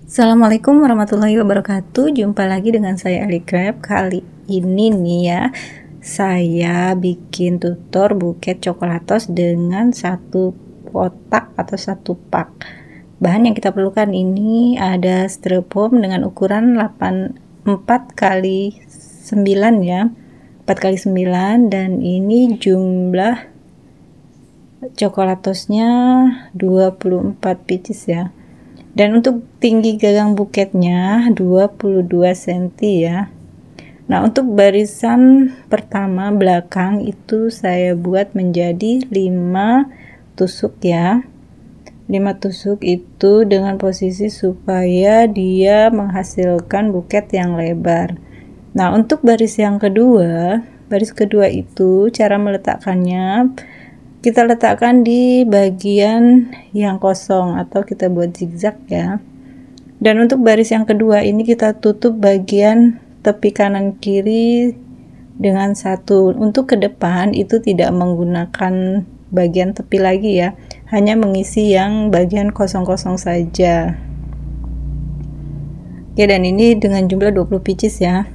Assalamualaikum warahmatullahi wabarakatuh. Jumpa lagi dengan saya Ali Crab. Kali ini nih ya, saya bikin tutor buket coklatos dengan satu kotak atau satu pak. Bahan yang kita perlukan ini ada styrofoam dengan ukuran 4 kali 9 ya, 4 kali 9, dan ini jumlah coklatosnya 24 pieces ya. Dan untuk tinggi gagang buketnya 22 cm ya. Nah, untuk barisan pertama belakang itu saya buat menjadi 5 tusuk ya. 5 tusuk itu dengan posisi supaya dia menghasilkan buket yang lebar. Nah, untuk baris kedua itu cara meletakkannya, kita letakkan di bagian yang kosong atau kita buat zigzag ya. Dan untuk baris yang kedua ini kita tutup bagian tepi kanan kiri dengan satu. Untuk ke depan itu tidak menggunakan bagian tepi lagi ya, hanya mengisi yang bagian kosong-kosong saja. Oke, dan ini dengan jumlah 20 pieces ya.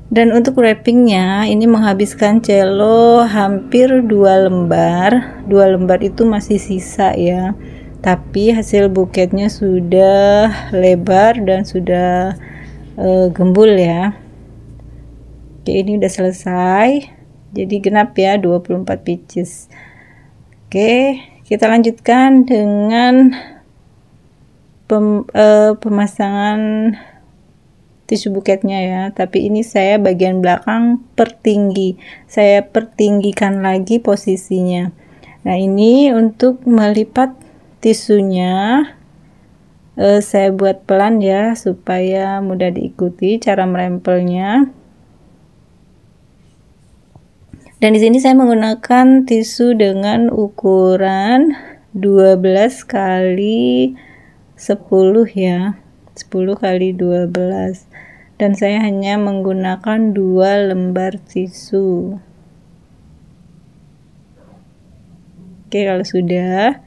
Dan untuk wrappingnya ini menghabiskan cello hampir 2 lembar. 2 lembar itu masih sisa ya, tapi hasil buketnya sudah lebar dan sudah gembul ya. Oke, ini udah selesai, jadi genap ya 24 pieces. Oke, kita lanjutkan dengan pemasangan tisu buketnya ya, tapi ini saya bagian belakang pertinggi, saya pertinggikan lagi posisinya. Nah, ini untuk melipat tisunya saya buat pelan ya supaya mudah diikuti cara merempelnya. Dan di sini saya menggunakan tisu dengan ukuran 12 kali 10 ya, 10 kali 12, dan saya hanya menggunakan 2 lembar tisu. Oke, kalau sudah,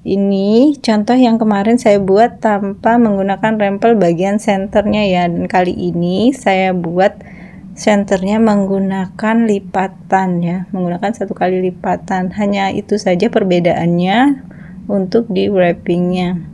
ini contoh yang kemarin saya buat tanpa menggunakan rempel bagian senternya ya, dan kali ini saya buat senternya menggunakan lipatan ya, menggunakan 1 kali lipatan. Hanya itu saja perbedaannya untuk di wrappingnya.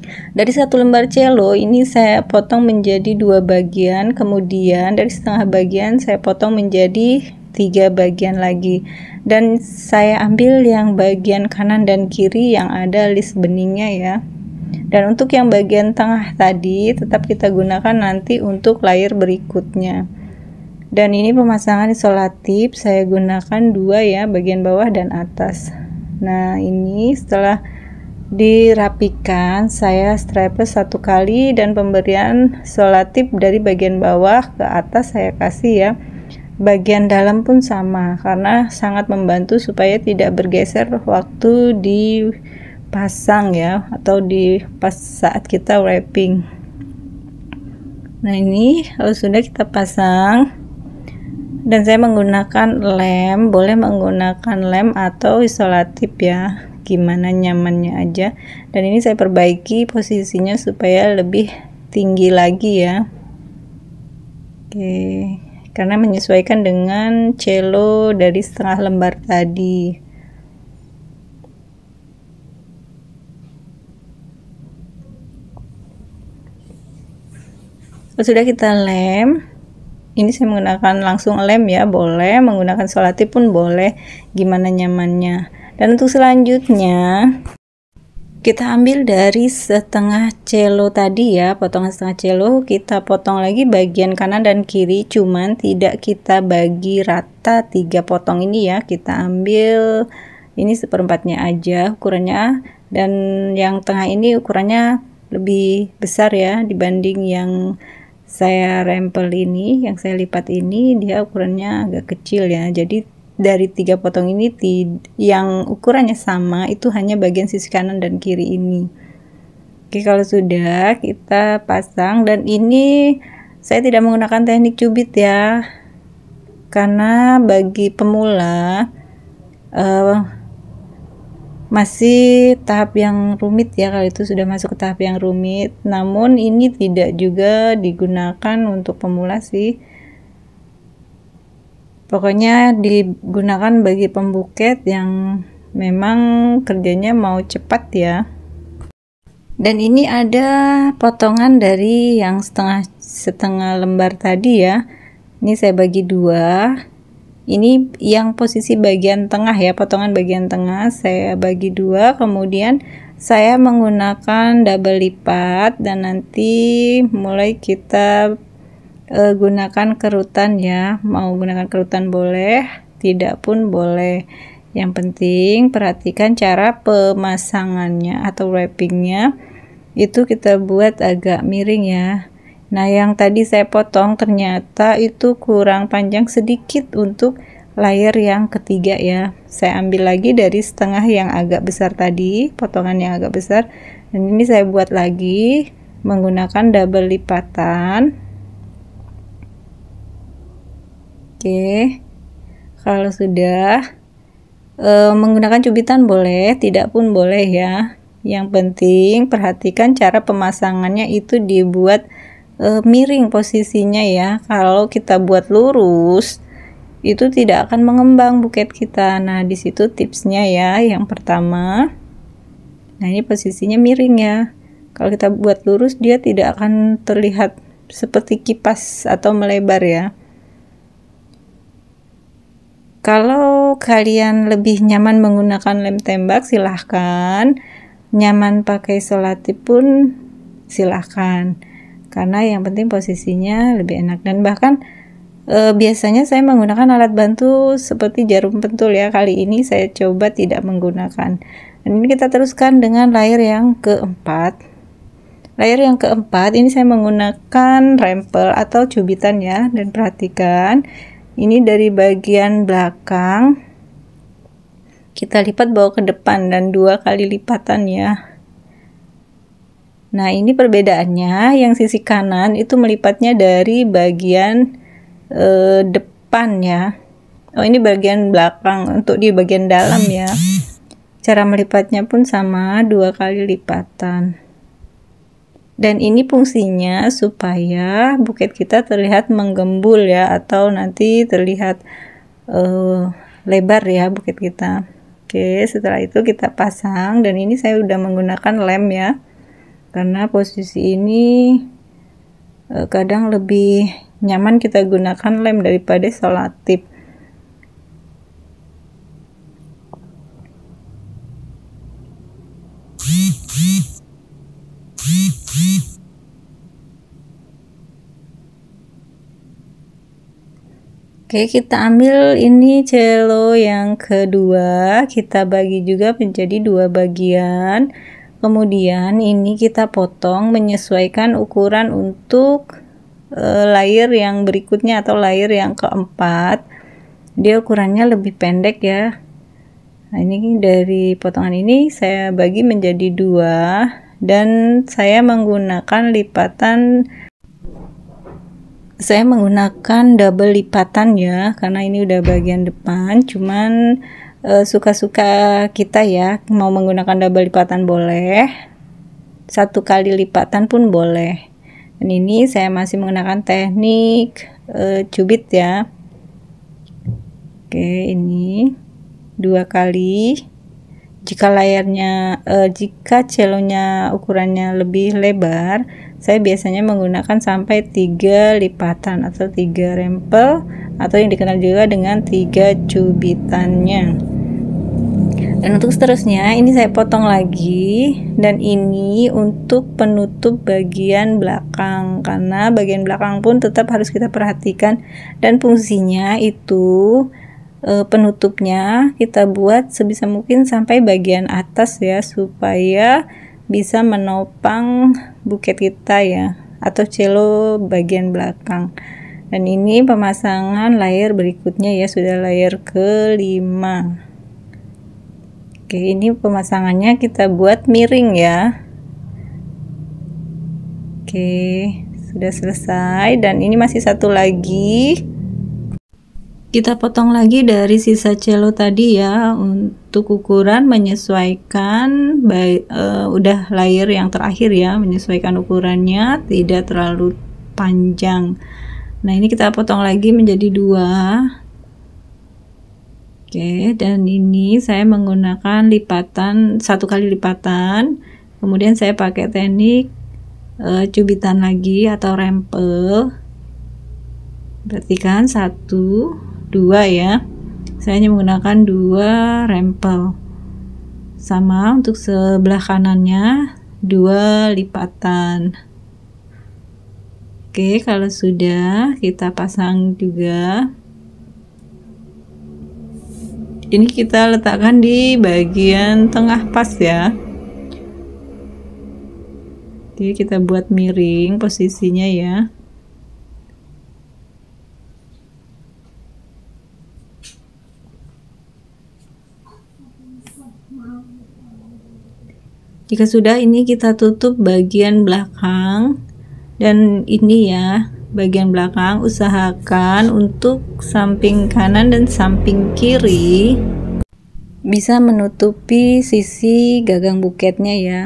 Dari 1 lembar cello ini saya potong menjadi 2 bagian, kemudian dari setengah bagian saya potong menjadi 3 bagian lagi, dan saya ambil yang bagian kanan dan kiri yang ada list beningnya ya. Dan untuk yang bagian tengah tadi tetap kita gunakan nanti untuk layer berikutnya. Dan ini pemasangan isolatif saya gunakan 2 ya, bagian bawah dan atas. Nah, ini setelah dirapikan saya strapes 1 kali, dan pemberian isolatif dari bagian bawah ke atas saya kasih ya. Bagian dalam pun sama, karena sangat membantu supaya tidak bergeser waktu dipasang ya, atau di pas saat kita wrapping. Nah, ini kalau sudah kita pasang, dan saya menggunakan lem, boleh menggunakan lem atau isolatif ya, gimana nyamannya aja. Dan ini saya perbaiki posisinya supaya lebih tinggi lagi ya. Oke, karena menyesuaikan dengan cello dari setengah lembar tadi. Sudah kita lem, ini saya menggunakan langsung lem ya, boleh menggunakan isolatif pun boleh, gimana nyamannya. Dan untuk selanjutnya kita ambil dari setengah cello tadi ya, potongan setengah cello, kita potong lagi bagian kanan dan kiri, cuman tidak kita bagi rata 3 potong ini ya, kita ambil ini seperempatnya aja ukurannya, dan yang tengah ini ukurannya lebih besar ya dibanding yang saya rempel ini, yang saya lipat ini dia ukurannya agak kecil ya. Jadi dari 3 potong ini yang ukurannya sama itu hanya bagian sisi kanan dan kiri ini. Oke, kalau sudah kita pasang, dan ini saya tidak menggunakan teknik cubit ya, karena bagi pemula masih tahap yang rumit ya, kalau itu sudah masuk ke tahap yang rumit. Namun ini tidak juga digunakan untuk pemula sih, pokoknya digunakan bagi pembuket yang memang kerjanya mau cepat ya. Dan ini ada potongan dari yang setengah lembar tadi ya, ini saya bagi dua. Ini yang posisi bagian tengah ya, potongan bagian tengah saya bagi dua, kemudian saya menggunakan double lipat, dan nanti mulai kita gunakan kerutan ya, mau gunakan kerutan boleh, tidak pun boleh. Yang penting perhatikan cara pemasangannya atau wrappingnya, itu kita buat agak miring ya. Nah, yang tadi saya potong ternyata itu kurang panjang sedikit untuk layer yang ketiga ya. Saya ambil lagi dari setengah yang agak besar tadi, potongan yang agak besar, dan ini saya buat lagi menggunakan double lipatan. Oke, kalau sudah menggunakan cubitan boleh, tidak pun boleh ya. Yang penting perhatikan cara pemasangannya itu dibuat miring posisinya ya. Kalau kita buat lurus itu tidak akan mengembang buket kita. Nah, di situ tipsnya ya, yang pertama. Nah, ini posisinya miring ya. Kalau kita buat lurus dia tidak akan terlihat seperti kipas atau melebar ya. Kalau kalian lebih nyaman menggunakan lem tembak silahkan, nyaman pakai selotip pun silahkan, karena yang penting posisinya lebih enak. Dan bahkan biasanya saya menggunakan alat bantu seperti jarum pentul ya, kali ini saya coba tidak menggunakan. Dan ini kita teruskan dengan layer yang keempat. Layer yang keempat ini saya menggunakan rempel atau cubitan ya, dan perhatikan ini dari bagian belakang kita lipat bawa ke depan dan 2 kali lipatan ya. Nah, ini perbedaannya, yang sisi kanan itu melipatnya dari bagian depan ya. Oh, ini bagian belakang, untuk di bagian dalam ya. Cara melipatnya pun sama, 2 kali lipatan. Dan ini fungsinya supaya buket kita terlihat menggembul ya, atau nanti terlihat lebar ya buket kita. Oke, setelah itu kita pasang, dan ini saya udah menggunakan lem ya, karena posisi ini kadang lebih nyaman kita gunakan lem daripada selotip. Oke, kita ambil ini cello yang kedua, kita bagi juga menjadi 2 bagian. Kemudian ini kita potong menyesuaikan ukuran untuk layer yang berikutnya atau layer yang keempat. Dia ukurannya lebih pendek ya. Nah, ini dari potongan ini saya bagi menjadi 2, dan saya menggunakan double lipatan ya, karena ini udah bagian depan. Cuman suka-suka kita ya, mau menggunakan double lipatan boleh, 1 kali lipatan pun boleh. Dan ini saya masih menggunakan teknik cubit ya. Oke, ini 2 kali. Jika jika celonya ukurannya lebih lebar, saya biasanya menggunakan sampai 3 lipatan atau 3 rempel, atau yang dikenal juga dengan 3 cubitannya. Dan untuk seterusnya ini saya potong lagi, dan ini untuk penutup bagian belakang, karena bagian belakang pun tetap harus kita perhatikan, dan fungsinya itu penutupnya kita buat sebisa mungkin sampai bagian atas ya, supaya bisa menopang buket kita ya, atau cello bagian belakang. Dan ini pemasangan layer berikutnya ya, sudah layer kelima. Oke, ini pemasangannya kita buat miring ya. Oke, sudah selesai, dan ini masih satu lagi. Kita potong lagi dari sisa cello tadi ya. Untuk ukuran menyesuaikan udah layer yang terakhir ya, menyesuaikan ukurannya, tidak terlalu panjang. Nah ini kita potong lagi menjadi 2. Oke, dan ini saya menggunakan lipatan, 1 kali lipatan, kemudian saya pakai teknik cubitan lagi atau rempel. Berarti kan 1, 2 ya, saya hanya menggunakan 2 rempel. Sama untuk sebelah kanannya 2 lipatan. Oke, kalau sudah kita pasang juga. Ini kita letakkan di bagian tengah pas ya. Oke, kita buat miring posisinya ya. Jika sudah, ini kita tutup bagian belakang, dan ini ya bagian belakang usahakan untuk samping kanan dan samping kiri bisa menutupi sisi gagang buketnya ya.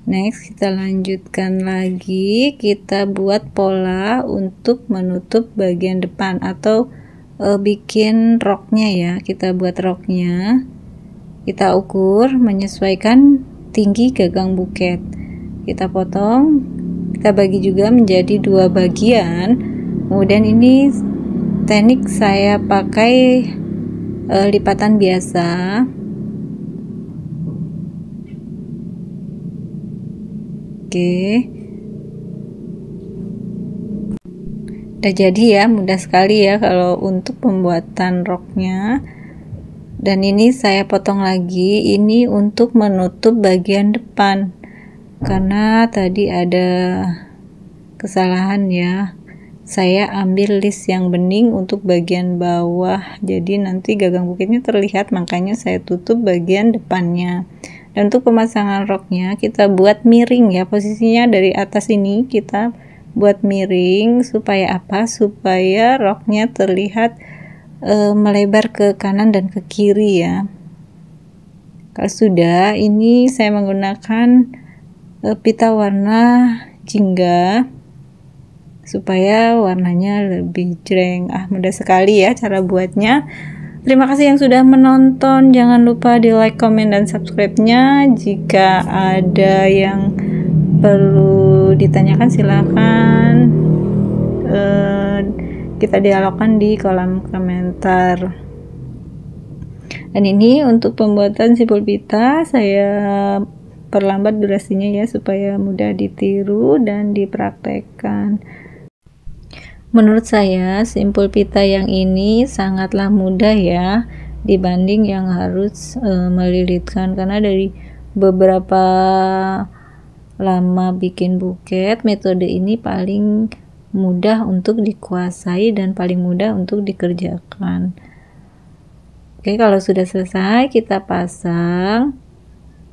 Next kita lanjutkan lagi, kita buat pola untuk menutup bagian depan atau bikin roknya ya. Kita buat roknya, kita ukur menyesuaikan tinggi gagang buket, kita potong, kita bagi juga menjadi 2 bagian. Kemudian ini teknik saya pakai lipatan biasa. Oke, udah jadi ya, mudah sekali ya kalau untuk pembuatan roknya. Dan ini saya potong lagi, ini untuk menutup bagian depan, karena tadi ada kesalahan ya, saya ambil list yang bening untuk bagian bawah, jadi nanti gagang bukitnya terlihat, makanya saya tutup bagian depannya. Dan untuk pemasangan roknya kita buat miring ya, posisinya dari atas ini kita buat miring supaya apa? Supaya roknya terlihat melebar ke kanan dan ke kiri ya. Kalau sudah, ini saya menggunakan pita warna jingga supaya warnanya lebih jreng. Mudah sekali ya cara buatnya. Terima kasih yang sudah menonton, jangan lupa di like, komen, dan subscribe-nya. Jika ada yang perlu ditanyakan silahkan kita dialogkan di kolom komentar. Dan ini untuk pembuatan simpul pita, saya perlambat durasinya ya supaya mudah ditiru dan dipraktekkan. Menurut saya simpul pita yang ini sangatlah mudah ya dibanding yang harus melilitkan, karena dari beberapa lama bikin buket, metode ini paling mudah untuk dikuasai dan paling mudah untuk dikerjakan. Oke, kalau sudah selesai kita pasang.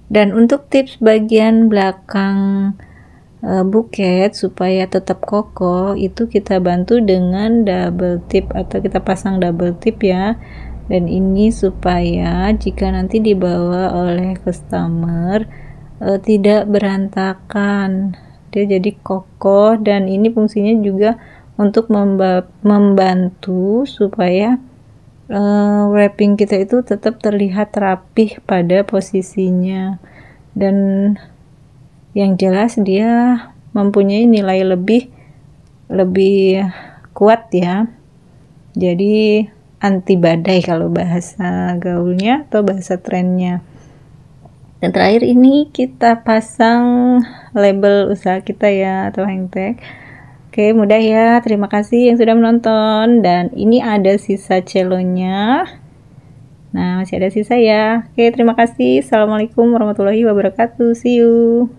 Dan untuk tips bagian belakang buket supaya tetap kokoh, itu kita bantu dengan double tip atau kita pasang double tip ya. Dan ini supaya jika nanti dibawa oleh customer tidak berantakan, dia jadi kokoh. Dan ini fungsinya juga untuk membantu supaya wrapping kita itu tetap terlihat rapih pada posisinya, dan yang jelas dia mempunyai nilai lebih kuat ya, jadi anti badai kalau bahasa gaulnya atau bahasa trennya. Dan terakhir ini kita pasang label usaha kita ya, atau hang tag. Oke, mudah ya. Terima kasih yang sudah menonton. Dan ini ada sisa celonya. Nah, masih ada sisa ya. Oke, terima kasih. Assalamualaikum warahmatullahi wabarakatuh. See you.